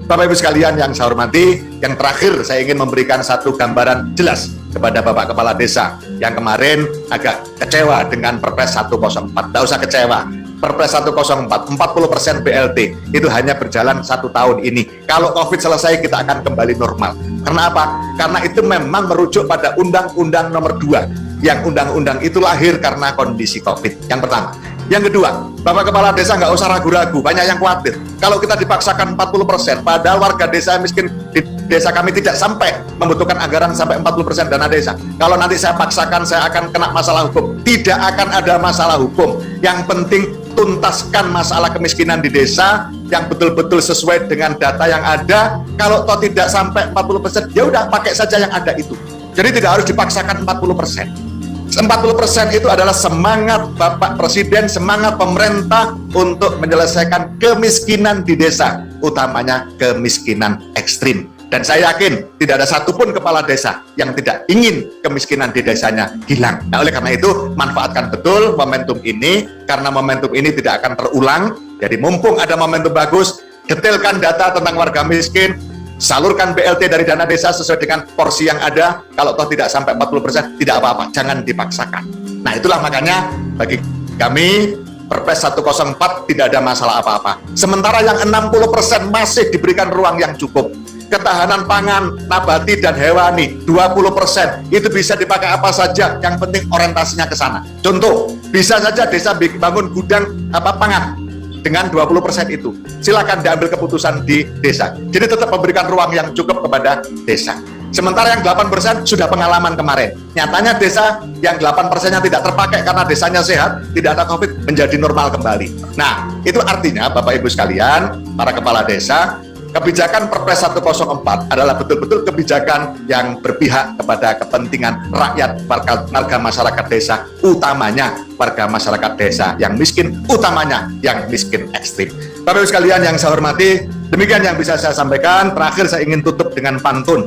Bapak Ibu sekalian yang saya hormati, yang terakhir saya ingin memberikan satu gambaran jelas kepada Bapak Kepala Desa yang kemarin agak kecewa dengan Perpres 104. Tidak usah kecewa. Perpres 104, 40% BLT itu hanya berjalan 1 tahun ini. Kalau COVID selesai, kita akan kembali normal. Karena apa? Karena itu memang merujuk pada Undang-Undang Nomor 2. Yang undang-undang itu lahir karena kondisi COVID. Yang pertama. Yang kedua, Bapak Kepala Desa nggak usah ragu-ragu, banyak yang khawatir. Kalau kita dipaksakan 40%, padahal warga desa miskin di desa kami tidak sampai membutuhkan anggaran sampai 40% dana desa. Kalau nanti saya paksakan, saya akan kena masalah hukum. Tidak akan ada masalah hukum. Yang penting tuntaskan masalah kemiskinan di desa yang betul-betul sesuai dengan data yang ada. Kalau toh tidak sampai 40%, ya udah pakai saja yang ada itu. Jadi tidak harus dipaksakan 40%. 40% itu adalah semangat Bapak Presiden, semangat pemerintah untuk menyelesaikan kemiskinan di desa, utamanya kemiskinan ekstrim. Dan saya yakin tidak ada satupun kepala desa yang tidak ingin kemiskinan di desanya hilang. Nah, oleh karena itu, manfaatkan betul momentum ini, karena momentum ini tidak akan terulang. Jadi mumpung ada momentum bagus, detailkan data tentang warga miskin, salurkan BLT dari dana desa sesuai dengan porsi yang ada. Kalau toh tidak sampai 40%, tidak apa-apa, jangan dipaksakan. Nah, itulah makanya bagi kami Perpres 104 tidak ada masalah apa-apa. Sementara yang 60% masih diberikan ruang yang cukup. Ketahanan pangan, nabati dan hewani 20% itu bisa dipakai apa saja, yang penting orientasinya ke sana. Contoh, bisa saja desa bangun gudang pangan dengan 20% itu. Silakan diambil keputusan di desa. Jadi tetap memberikan ruang yang cukup kepada desa. Sementara yang 8% sudah pengalaman kemarin. Nyatanya desa yang 8%-nya tidak terpakai karena desanya sehat, tidak ada COVID, menjadi normal kembali. Nah, itu artinya Bapak Ibu sekalian, para kepala desa, kebijakan Perpres 104 adalah betul-betul kebijakan yang berpihak kepada kepentingan rakyat, warga masyarakat desa, utamanya warga masyarakat desa yang miskin, utamanya yang miskin ekstrim. Bapak Ibu sekalian yang saya hormati, demikian yang bisa saya sampaikan. Terakhir saya ingin tutup dengan pantun.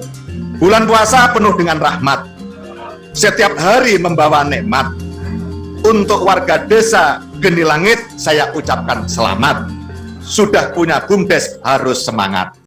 Bulan puasa penuh dengan rahmat, setiap hari membawa nikmat. Untuk warga desa Geni Langit, saya ucapkan selamat. Sudah punya BUMDes harus semangat.